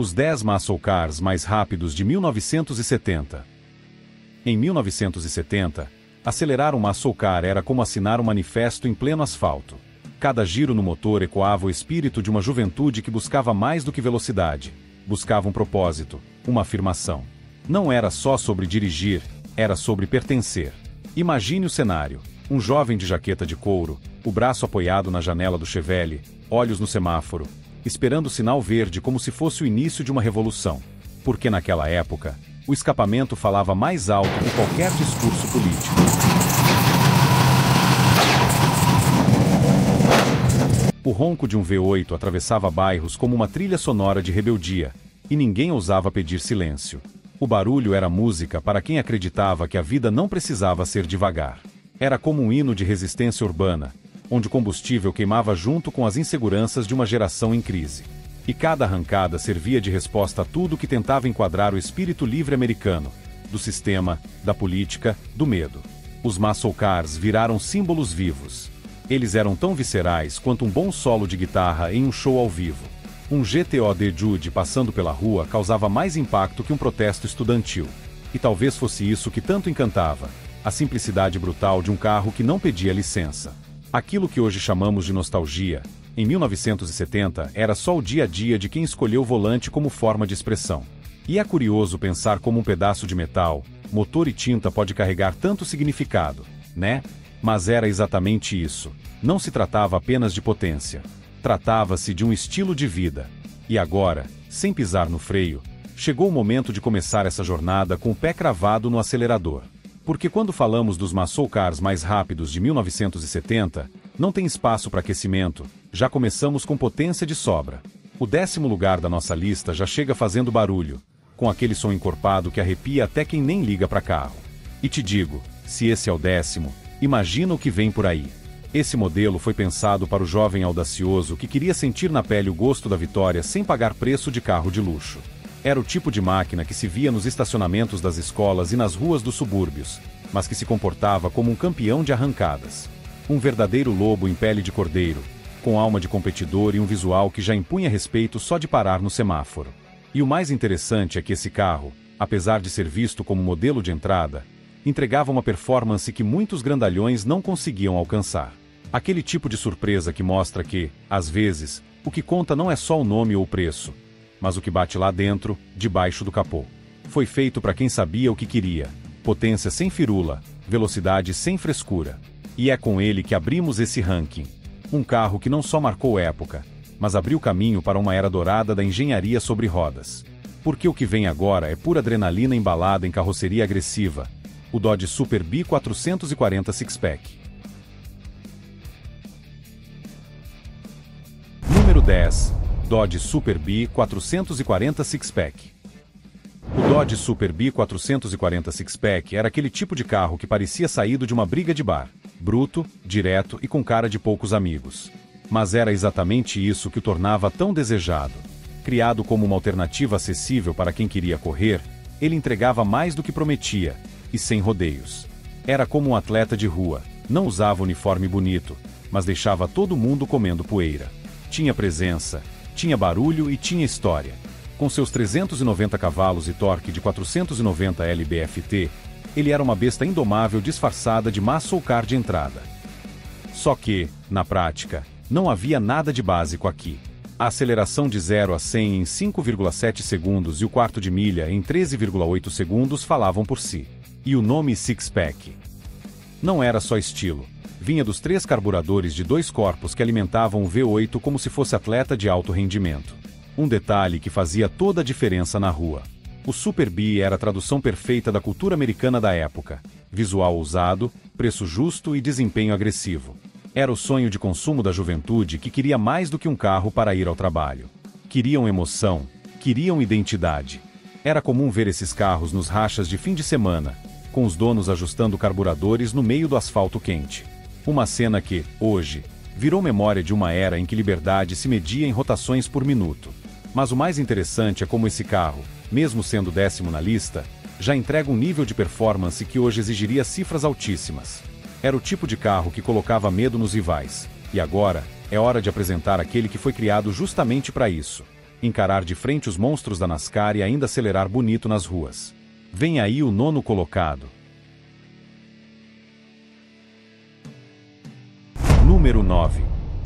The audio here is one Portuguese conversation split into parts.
Os 10 muscle cars mais rápidos de 1970. Em 1970, acelerar um muscle car era como assinar um manifesto em pleno asfalto. Cada giro no motor ecoava o espírito de uma juventude que buscava mais do que velocidade. Buscava um propósito, uma afirmação. Não era só sobre dirigir, era sobre pertencer. Imagine o cenário. Um jovem de jaqueta de couro, o braço apoiado na janela do Chevelle, olhos no semáforo, esperando o sinal verde como se fosse o início de uma revolução. Porque naquela época, o escapamento falava mais alto que qualquer discurso político. O ronco de um V8 atravessava bairros como uma trilha sonora de rebeldia, e ninguém ousava pedir silêncio. O barulho era música para quem acreditava que a vida não precisava ser devagar. Era como um hino de resistência urbana, onde o combustível queimava junto com as inseguranças de uma geração em crise. E cada arrancada servia de resposta a tudo que tentava enquadrar o espírito livre americano, do sistema, da política, do medo. Os muscle cars viraram símbolos vivos. Eles eram tão viscerais quanto um bom solo de guitarra em um show ao vivo. Um GTO de Jude passando pela rua causava mais impacto que um protesto estudantil. E talvez fosse isso que tanto encantava, a simplicidade brutal de um carro que não pedia licença. Aquilo que hoje chamamos de nostalgia, em 1970 era só o dia a dia de quem escolheu o volante como forma de expressão. E é curioso pensar como um pedaço de metal, motor e tinta pode carregar tanto significado, né? Mas era exatamente isso. Não se tratava apenas de potência. Tratava-se de um estilo de vida. E agora, sem pisar no freio, chegou o momento de começar essa jornada com o pé cravado no acelerador. Porque quando falamos dos muscle cars mais rápidos de 1970, não tem espaço para aquecimento, já começamos com potência de sobra. O 10º lugar da nossa lista já chega fazendo barulho, com aquele som encorpado que arrepia até quem nem liga para carro. E te digo, se esse é o 10º, imagina o que vem por aí. Esse modelo foi pensado para o jovem audacioso que queria sentir na pele o gosto da vitória sem pagar preço de carro de luxo. Era o tipo de máquina que se via nos estacionamentos das escolas e nas ruas dos subúrbios, mas que se comportava como um campeão de arrancadas. Um verdadeiro lobo em pele de cordeiro, com alma de competidor e um visual que já impunha respeito só de parar no semáforo. E o mais interessante é que esse carro, apesar de ser visto como modelo de entrada, entregava uma performance que muitos grandalhões não conseguiam alcançar. Aquele tipo de surpresa que mostra que, às vezes, o que conta não é só o nome ou o preço, mas o que bate lá dentro, debaixo do capô. Foi feito para quem sabia o que queria. Potência sem firula, velocidade sem frescura. E é com ele que abrimos esse ranking. Um carro que não só marcou época, mas abriu caminho para uma era dourada da engenharia sobre rodas. Porque o que vem agora é pura adrenalina embalada em carroceria agressiva. O Dodge Super Bee 440 Six-Pack. Número 10. Dodge Super Bee 440 Six-Pack. O Dodge Super Bee 440 Six-Pack era aquele tipo de carro que parecia saído de uma briga de bar. Bruto, direto e com cara de poucos amigos. Mas era exatamente isso que o tornava tão desejado. Criado como uma alternativa acessível para quem queria correr, ele entregava mais do que prometia, e sem rodeios. Era como um atleta de rua, não usava uniforme bonito, mas deixava todo mundo comendo poeira. Tinha presença, tinha barulho e tinha história. Com seus 390 cavalos e torque de 490 lb-ft, ele era uma besta indomável disfarçada de muscle car de entrada. Só que, na prática, não havia nada de básico aqui. A aceleração de 0 a 100 em 5,7 segundos e o quarto de milha em 13,8 segundos falavam por si. E o nome Six-Pack não era só estilo. Vinha dos 3 carburadores de 2 corpos que alimentavam o V8 como se fosse atleta de alto rendimento. Um detalhe que fazia toda a diferença na rua. O Super Bee era a tradução perfeita da cultura americana da época. Visual ousado, preço justo e desempenho agressivo. Era o sonho de consumo da juventude que queria mais do que um carro para ir ao trabalho. Queriam emoção, queriam identidade. Era comum ver esses carros nos rachas de fim de semana, com os donos ajustando carburadores no meio do asfalto quente. Uma cena que, hoje, virou memória de uma era em que liberdade se media em rotações por minuto. Mas o mais interessante é como esse carro, mesmo sendo 10º na lista, já entrega um nível de performance que hoje exigiria cifras altíssimas. Era o tipo de carro que colocava medo nos rivais. E agora, é hora de apresentar aquele que foi criado justamente para isso. encarar de frente os monstros da NASCAR e ainda acelerar bonito nas ruas. Vem aí o 9º colocado. Número 9.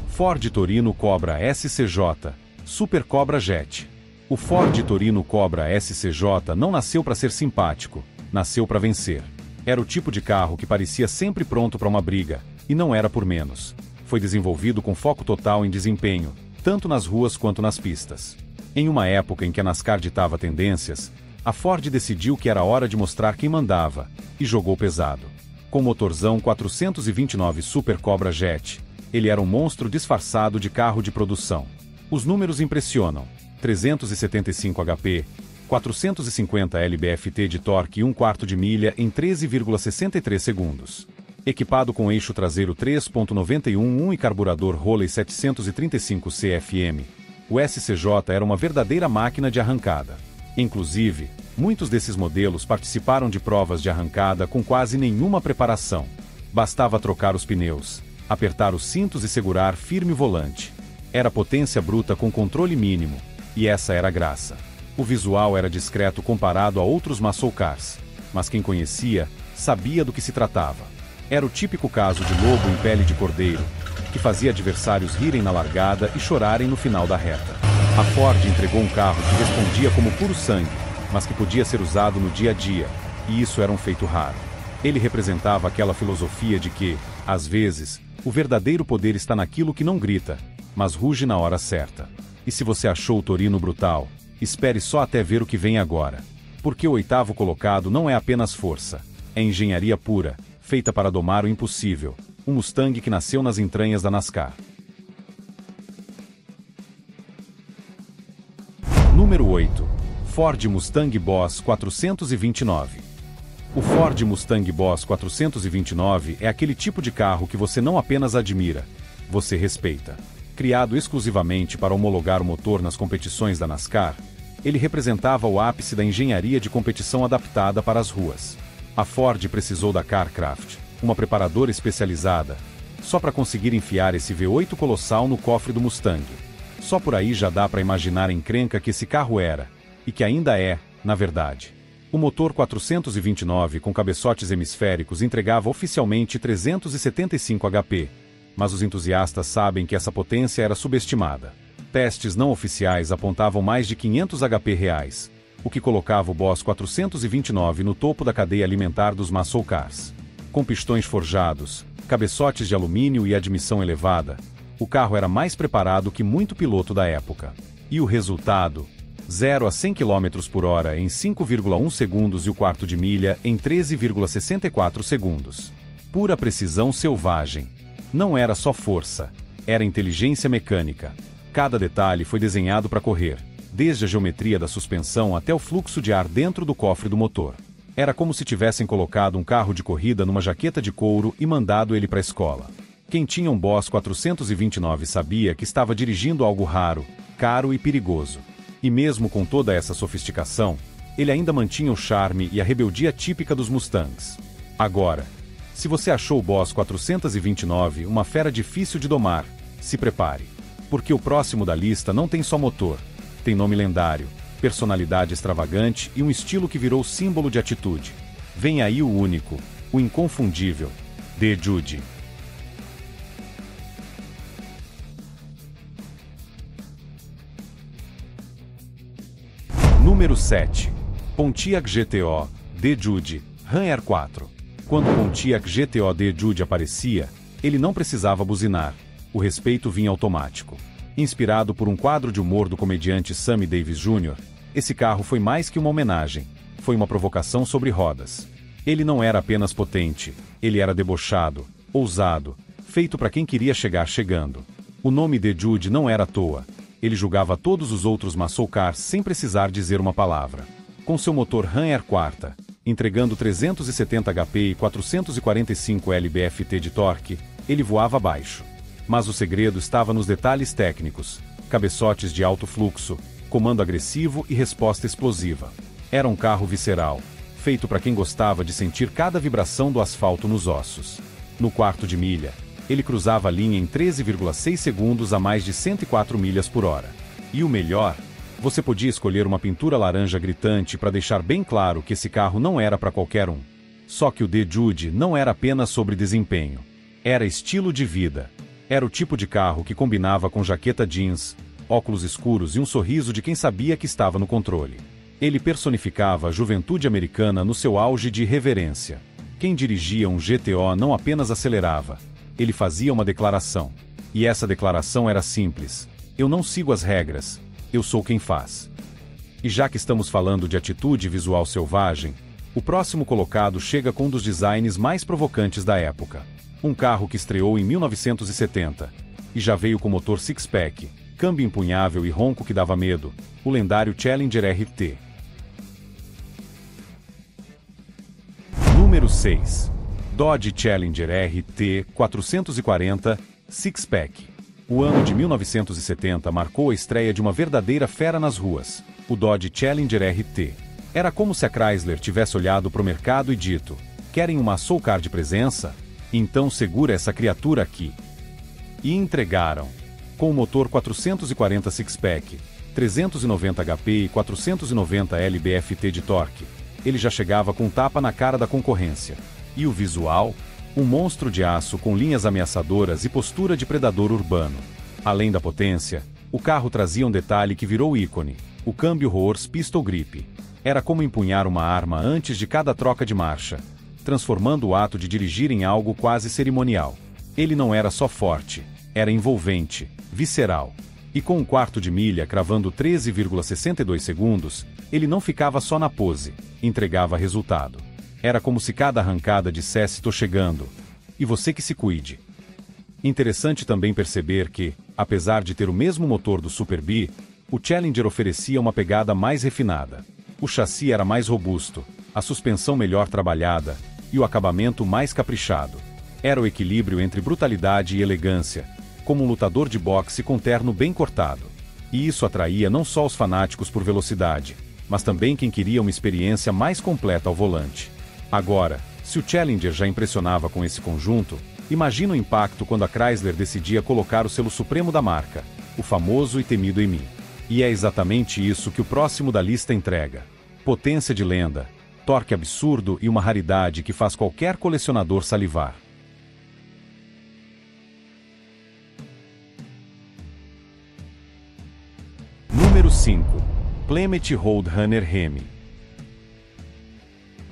Ford Torino Cobra SCJ, Super Cobra Jet. O Ford Torino Cobra SCJ não nasceu para ser simpático, nasceu para vencer. Era o tipo de carro que parecia sempre pronto para uma briga, e não era por menos. Foi desenvolvido com foco total em desempenho, tanto nas ruas quanto nas pistas. Em uma época em que a NASCAR ditava tendências, a Ford decidiu que era hora de mostrar quem mandava, e jogou pesado. Com motorzão 429 Super Cobra Jet, ele era um monstro disfarçado de carro de produção. Os números impressionam: 375 HP, 450 lb-ft de torque e 1/4 de milha em 13,63 segundos. Equipado com eixo traseiro 3.91 e carburador Holley 735 CFM, o SCJ era uma verdadeira máquina de arrancada. Inclusive, muitos desses modelos participaram de provas de arrancada com quase nenhuma preparação. Bastava trocar os pneus, apertar os cintos e segurar firme o volante. Era potência bruta com controle mínimo, e essa era a graça. O visual era discreto comparado a outros muscle cars, mas quem conhecia, sabia do que se tratava. Era o típico caso de lobo em pele de cordeiro, que fazia adversários rirem na largada e chorarem no final da reta. A Ford entregou um carro que respondia como puro sangue, mas que podia ser usado no dia a dia, e isso era um feito raro. Ele representava aquela filosofia de que, às vezes, o verdadeiro poder está naquilo que não grita, mas ruge na hora certa. E se você achou o Torino brutal, espere só até ver o que vem agora. Porque o 8º colocado não é apenas força, é engenharia pura, feita para domar o impossível, um Mustang que nasceu nas entranhas da NASCAR. Número 8. Ford Mustang Boss 429. O Ford Mustang Boss 429 é aquele tipo de carro que você não apenas admira, você respeita. Criado exclusivamente para homologar o motor nas competições da NASCAR, ele representava o ápice da engenharia de competição adaptada para as ruas. A Ford precisou da Carcraft, uma preparadora especializada, só para conseguir enfiar esse V8 colossal no cofre do Mustang. Só por aí já dá para imaginar a encrenca que esse carro era, e que ainda é, na verdade. O motor 429 com cabeçotes hemisféricos entregava oficialmente 375 HP, mas os entusiastas sabem que essa potência era subestimada. Testes não oficiais apontavam mais de 500 HP reais, o que colocava o Boss 429 no topo da cadeia alimentar dos muscle cars. Com pistões forjados, cabeçotes de alumínio e admissão elevada, o carro era mais preparado que muito piloto da época. E o resultado? 0 a 100 km por hora em 5,1 segundos e o 1/4 de milha em 13,64 segundos. Pura precisão selvagem. Não era só força, era inteligência mecânica. Cada detalhe foi desenhado para correr, desde a geometria da suspensão até o fluxo de ar dentro do cofre do motor. Era como se tivessem colocado um carro de corrida numa jaqueta de couro e mandado ele para a escola. Quem tinha um Boss 429 sabia que estava dirigindo algo raro, caro e perigoso. E mesmo com toda essa sofisticação, ele ainda mantinha o charme e a rebeldia típica dos Mustangs. Agora, se você achou o Boss 429 uma fera difícil de domar, se prepare. Porque o próximo da lista não tem só motor, tem nome lendário, personalidade extravagante e um estilo que virou símbolo de atitude. Vem aí o único, o inconfundível, The Jude. Número 7. Pontiac GTO, The Jude, Ram Air 4. Quando o Pontiac GTO The Jude aparecia, ele não precisava buzinar, o respeito vinha automático. Inspirado por um quadro de humor do comediante Sammy Davis Jr., esse carro foi mais que uma homenagem, foi uma provocação sobre rodas. Ele não era apenas potente, ele era debochado, ousado, feito para quem queria chegar chegando. O nome The Jude não era à toa, ele julgava todos os outros muscle cars sem precisar dizer uma palavra. Com seu motor Ram Air 4, entregando 370 HP e 445 lb-ft de torque, ele voava abaixo. Mas o segredo estava nos detalhes técnicos, cabeçotes de alto fluxo, comando agressivo e resposta explosiva. Era um carro visceral, feito para quem gostava de sentir cada vibração do asfalto nos ossos. No 1/4 de milha, ele cruzava a linha em 13,6 segundos a mais de 104 milhas por hora. E o melhor, Você podia escolher uma pintura laranja gritante para deixar bem claro que esse carro não era para qualquer um. Só que o The Jude não era apenas sobre desempenho. Era estilo de vida. Era o tipo de carro que combinava com jaqueta jeans, óculos escuros e um sorriso de quem sabia que estava no controle. Ele personificava a juventude americana no seu auge de irreverência. Quem dirigia um GTO não apenas acelerava, ele fazia uma declaração. E essa declaração era simples: eu não sigo as regras, eu sou quem faz. E já que estamos falando de atitude visual selvagem, o próximo colocado chega com um dos designs mais provocantes da época. Um carro que estreou em 1970, e já veio com motor six-pack, câmbio empunhável e ronco que dava medo, o lendário Challenger RT. Número 6. Dodge Challenger RT 440 Six-Pack. O ano de 1970 marcou a estreia de uma verdadeira fera nas ruas, o Dodge Challenger RT. Era como se a Chrysler tivesse olhado para o mercado e dito: querem uma muscle car de presença? Então segura essa criatura aqui. E entregaram. Com o motor 440 Six-Pack, 390 HP e 490 lb-ft de torque, ele já chegava com tapa na cara da concorrência. E o visual? Um monstro de aço com linhas ameaçadoras e postura de predador urbano. Além da potência, o carro trazia um detalhe que virou ícone: o câmbio Horse Pistol Grip. Era como empunhar uma arma antes de cada troca de marcha, transformando o ato de dirigir em algo quase cerimonial. Ele não era só forte, era envolvente, visceral. E com um quarto de milha cravando 13,62 segundos, ele não ficava só na pose, entregava resultado. Era como se cada arrancada dissesse: tô chegando. E você que se cuide. Interessante também perceber que, apesar de ter o mesmo motor do Super B, o Challenger oferecia uma pegada mais refinada. O chassi era mais robusto, a suspensão melhor trabalhada e o acabamento mais caprichado. Era o equilíbrio entre brutalidade e elegância, como um lutador de boxe com terno bem cortado. E isso atraía não só os fanáticos por velocidade, mas também quem queria uma experiência mais completa ao volante. Agora, se o Challenger já impressionava com esse conjunto, imagina o impacto quando a Chrysler decidia colocar o selo supremo da marca, o famoso e temido EMI. E é exatamente isso que o próximo da lista entrega. Potência de lenda, torque absurdo e uma raridade que faz qualquer colecionador salivar. Número 5. Plymouth Roadrunner Hemi.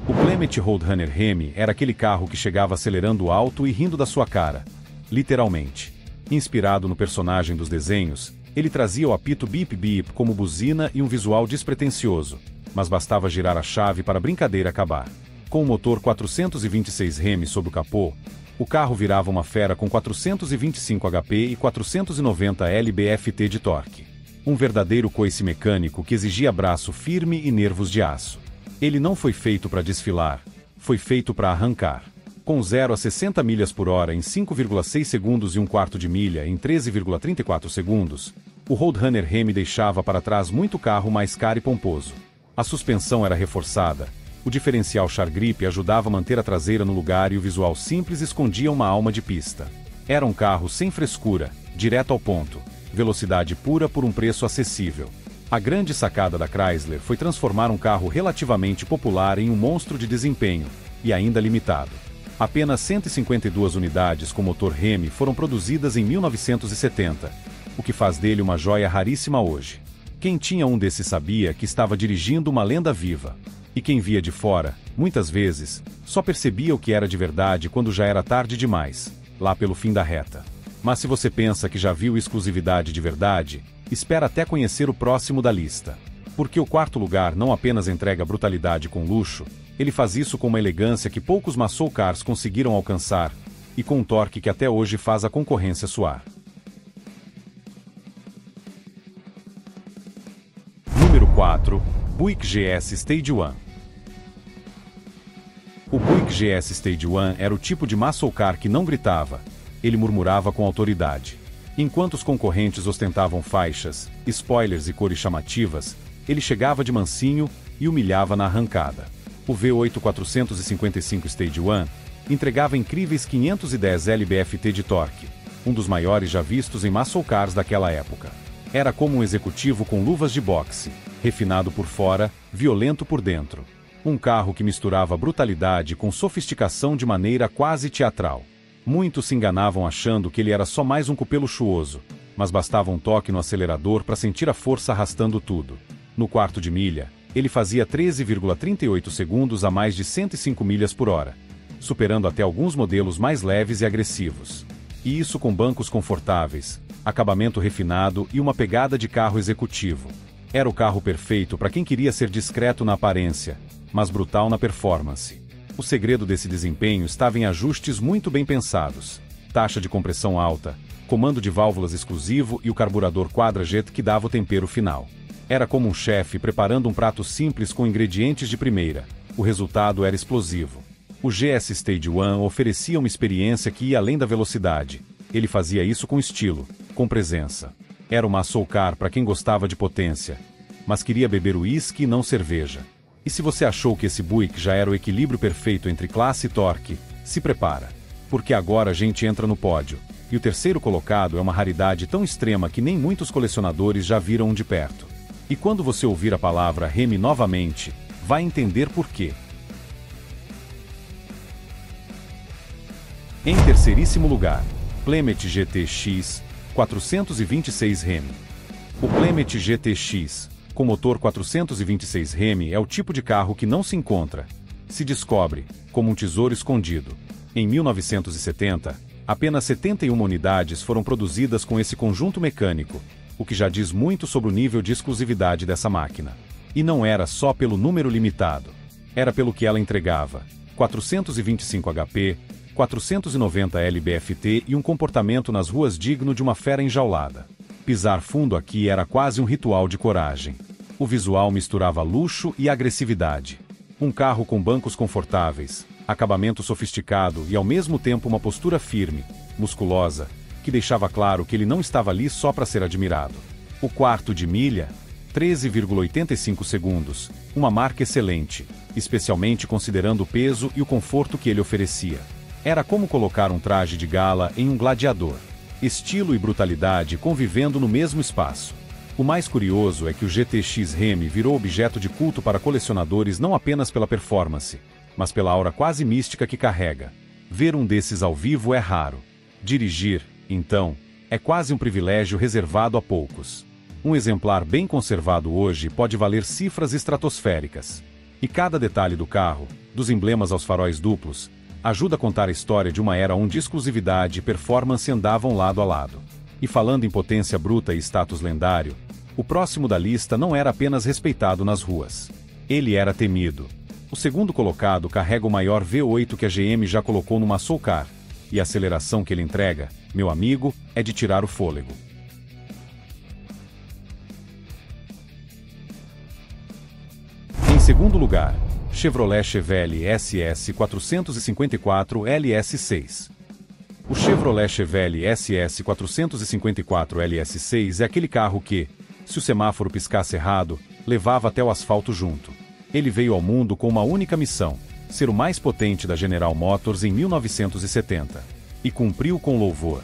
O Plymouth Roadrunner Hemi era aquele carro que chegava acelerando alto e rindo da sua cara. Literalmente. Inspirado no personagem dos desenhos, ele trazia o apito Beep Beep como buzina e um visual despretensioso, mas bastava girar a chave para a brincadeira acabar. Com o motor 426 Hemi sob o capô, o carro virava uma fera com 425 HP e 490 lb-ft de torque. Um verdadeiro coice mecânico que exigia braço firme e nervos de aço. Ele não foi feito para desfilar, foi feito para arrancar. Com 0 a 60 milhas por hora em 5,6 segundos e um quarto de milha em 13,34 segundos, o Roadrunner Hemi deixava para trás muito carro mais caro e pomposo. A suspensão era reforçada, o diferencial Char Grip ajudava a manter a traseira no lugar e o visual simples escondia uma alma de pista. Era um carro sem frescura, direto ao ponto, velocidade pura por um preço acessível. A grande sacada da Chrysler foi transformar um carro relativamente popular em um monstro de desempenho, e ainda limitado. Apenas 152 unidades com motor Hemi foram produzidas em 1970, o que faz dele uma joia raríssima hoje. Quem tinha um desses sabia que estava dirigindo uma lenda viva. E quem via de fora, muitas vezes, só percebia o que era de verdade quando já era tarde demais, lá pelo fim da reta. Mas se você pensa que já viu exclusividade de verdade, espera até conhecer o próximo da lista. Porque o quarto lugar não apenas entrega brutalidade com luxo, ele faz isso com uma elegância que poucos muscle cars conseguiram alcançar, e com um torque que até hoje faz a concorrência suar. Número 4. Buick GS Stage 1. O Buick GS Stage 1 era o tipo de muscle car que não gritava, ele murmurava com autoridade. Enquanto os concorrentes ostentavam faixas, spoilers e cores chamativas, ele chegava de mansinho e humilhava na arrancada. O V8 455 Stage 1 entregava incríveis 510 lb-ft de torque, um dos maiores já vistos em muscle cars daquela época. Era como um executivo com luvas de boxe, refinado por fora, violento por dentro. Um carro que misturava brutalidade com sofisticação de maneira quase teatral. Muitos se enganavam achando que ele era só mais um cupê luxuoso, mas bastava um toque no acelerador para sentir a força arrastando tudo. No quarto de milha, ele fazia 13,38 segundos a mais de 105 milhas por hora, superando até alguns modelos mais leves e agressivos. E isso com bancos confortáveis, acabamento refinado e uma pegada de carro executivo. Era o carro perfeito para quem queria ser discreto na aparência, mas brutal na performance. O segredo desse desempenho estava em ajustes muito bem pensados, taxa de compressão alta, comando de válvulas exclusivo e o carburador quadrajet que dava o tempero final. Era como um chefe preparando um prato simples com ingredientes de primeira. O resultado era explosivo. O GS Stage 1 oferecia uma experiência que ia além da velocidade. Ele fazia isso com estilo, com presença. Era uma muscle car para quem gostava de potência, mas queria beber uísque e não cerveja. E se você achou que esse Buick já era o equilíbrio perfeito entre classe e torque, se prepara. Porque agora a gente entra no pódio. E o terceiro colocado é uma raridade tão extrema que nem muitos colecionadores já viram um de perto. E quando você ouvir a palavra Hemi novamente, vai entender por quê. Em terceiríssimo lugar, Plymouth GTX 426 Hemi. O Plymouth GTX, com motor 426 Hemi, é o tipo de carro que não se encontra, se descobre, como um tesouro escondido. Em 1970, apenas 71 unidades foram produzidas com esse conjunto mecânico, o que já diz muito sobre o nível de exclusividade dessa máquina. E não era só pelo número limitado. Era pelo que ela entregava: 425 HP, 490 lb-ft e um comportamento nas ruas digno de uma fera enjaulada. Pisar fundo aqui era quase um ritual de coragem. O visual misturava luxo e agressividade. Um carro com bancos confortáveis, acabamento sofisticado e ao mesmo tempo uma postura firme, musculosa, que deixava claro que ele não estava ali só para ser admirado. O quarto de milha, 13,85 segundos, uma marca excelente, especialmente considerando o peso e o conforto que ele oferecia. Era como colocar um traje de gala em um gladiador. Estilo e brutalidade convivendo no mesmo espaço. O mais curioso é que o GTX Hemi virou objeto de culto para colecionadores não apenas pela performance, mas pela aura quase mística que carrega. Ver um desses ao vivo é raro. Dirigir, então, é quase um privilégio reservado a poucos. Um exemplar bem conservado hoje pode valer cifras estratosféricas. E cada detalhe do carro, dos emblemas aos faróis duplos, ajuda a contar a história de uma era onde exclusividade e performance andavam lado a lado. E falando em potência bruta e status lendário, o próximo da lista não era apenas respeitado nas ruas. Ele era temido. O segundo colocado carrega o maior V8 que a GM já colocou numa muscle car, e a aceleração que ele entrega, meu amigo, é de tirar o fôlego. Em segundo lugar, Chevrolet Chevelle SS 454 LS6. O Chevrolet Chevelle SS 454 LS6 é aquele carro que, se o semáforo piscasse errado, levava até o asfalto junto. Ele veio ao mundo com uma única missão: ser o mais potente da General Motors em 1970. E cumpriu com louvor.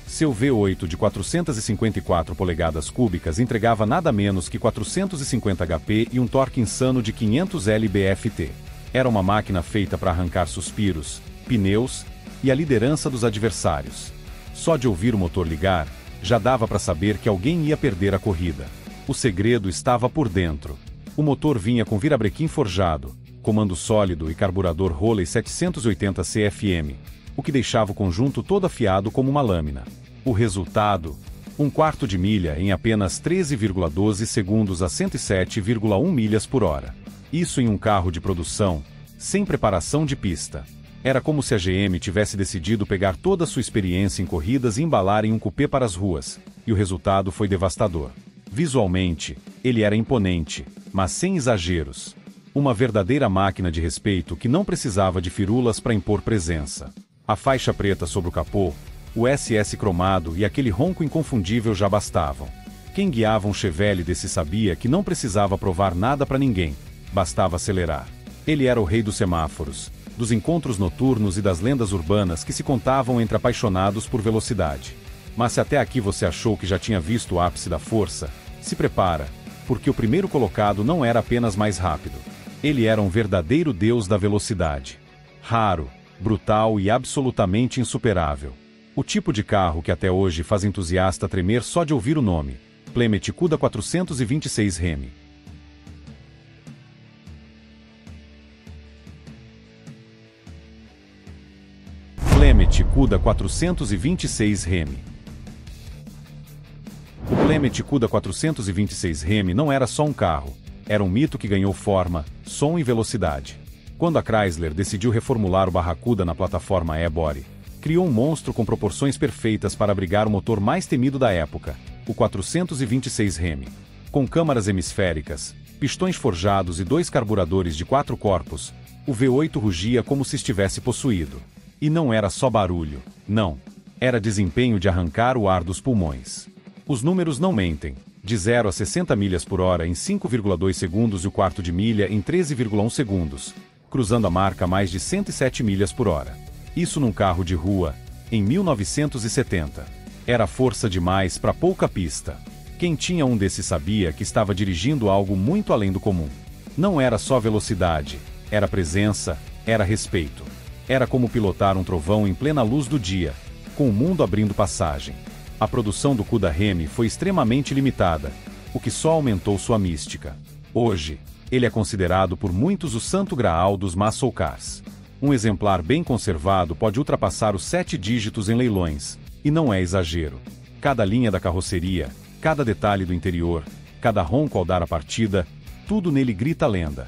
Seu V8 de 454 polegadas cúbicas entregava nada menos que 450 HP e um torque insano de 500 lb-ft. Era uma máquina feita para arrancar suspiros, pneus e a liderança dos adversários. Só de ouvir o motor ligar, já dava para saber que alguém ia perder a corrida. O segredo estava por dentro. O motor vinha com virabrequim forjado, comando sólido e carburador Holley 780 CFM, o que deixava o conjunto todo afiado como uma lâmina. O resultado? Um quarto de milha em apenas 13,12 segundos a 107,1 milhas por hora. Isso em um carro de produção, sem preparação de pista. Era como se a GM tivesse decidido pegar toda a sua experiência em corridas e embalar em um cupê para as ruas, e o resultado foi devastador. Visualmente, ele era imponente, mas sem exageros. Uma verdadeira máquina de respeito que não precisava de firulas para impor presença. A faixa preta sobre o capô, o SS cromado e aquele ronco inconfundível já bastavam. Quem guiava um Chevelle desse sabia que não precisava provar nada para ninguém, bastava acelerar. Ele era o rei dos semáforos, dos encontros noturnos e das lendas urbanas que se contavam entre apaixonados por velocidade. Mas se até aqui você achou que já tinha visto o ápice da força, se prepara, porque o primeiro colocado não era apenas mais rápido. Ele era um verdadeiro deus da velocidade. Raro, brutal e absolutamente insuperável. O tipo de carro que até hoje faz entusiasta tremer só de ouvir o nome. Plymouth Cuda 426 Remy. Plymouth Cuda 426 Remy. O Plymouth Cuda 426 Remy não era só um carro, era um mito que ganhou forma, som e velocidade. Quando a Chrysler decidiu reformular o Barracuda na plataforma E-Body, criou um monstro com proporções perfeitas para abrigar o motor mais temido da época, o 426 Remy. Com câmaras hemisféricas, pistões forjados e 2 carburadores de 4 corpos, o V8 rugia como se estivesse possuído. E não era só barulho, não. Era desempenho de arrancar o ar dos pulmões. Os números não mentem. De 0 a 60 milhas por hora em 5,2 segundos e o quarto de milha em 13,1 segundos, cruzando a marca a mais de 107 milhas por hora. Isso num carro de rua, em 1970. Era força demais para pouca pista. Quem tinha um desses sabia que estava dirigindo algo muito além do comum. Não era só velocidade, era presença, era respeito. Era como pilotar um trovão em plena luz do dia, com o mundo abrindo passagem. A produção do Cuda Remy foi extremamente limitada, o que só aumentou sua mística. Hoje, ele é considerado por muitos o santo graal dos muscle cars. Um exemplar bem conservado pode ultrapassar os 7 dígitos em leilões, e não é exagero. Cada linha da carroceria, cada detalhe do interior, cada ronco ao dar a partida, tudo nele grita lenda.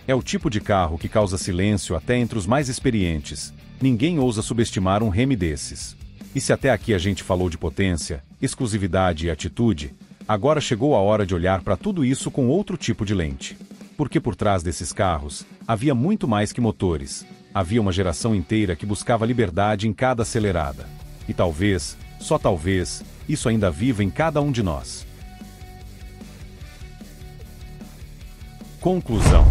É o tipo de carro que causa silêncio até entre os mais experientes. Ninguém ousa subestimar um Remy desses. E se até aqui a gente falou de potência, exclusividade e atitude, agora chegou a hora de olhar para tudo isso com outro tipo de lente. Porque por trás desses carros, havia muito mais que motores. Havia uma geração inteira que buscava liberdade em cada acelerada. E talvez, só talvez, isso ainda viva em cada um de nós. Conclusão.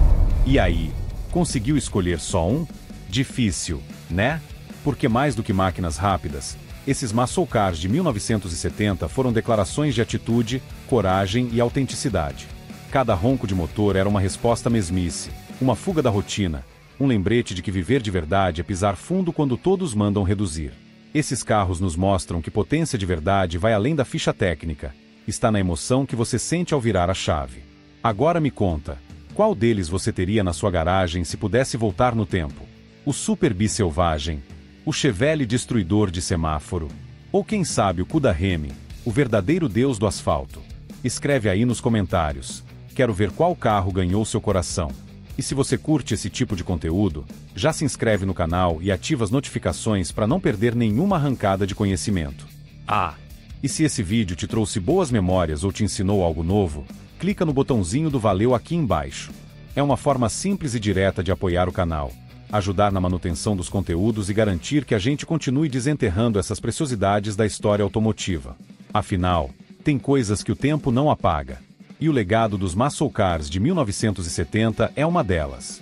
E aí, conseguiu escolher só um? Difícil, né? Porque mais do que máquinas rápidas, esses muscle cars de 1970 foram declarações de atitude, coragem e autenticidade. Cada ronco de motor era uma resposta à mesmice, uma fuga da rotina, um lembrete de que viver de verdade é pisar fundo quando todos mandam reduzir. Esses carros nos mostram que potência de verdade vai além da ficha técnica, está na emoção que você sente ao virar a chave. Agora me conta, qual deles você teria na sua garagem se pudesse voltar no tempo? O Super B selvagem, o Chevelle destruidor de semáforo, ou quem sabe o Cuda Remy, o verdadeiro deus do asfalto? Escreve aí nos comentários. Quero ver qual carro ganhou seu coração. E se você curte esse tipo de conteúdo, já se inscreve no canal e ativa as notificações para não perder nenhuma arrancada de conhecimento. Ah! E se esse vídeo te trouxe boas memórias ou te ensinou algo novo, clica no botãozinho do valeu aqui embaixo. É uma forma simples e direta de apoiar o canal, ajudar na manutenção dos conteúdos e garantir que a gente continue desenterrando essas preciosidades da história automotiva. Afinal, tem coisas que o tempo não apaga. E o legado dos muscle cars de 1970 é uma delas.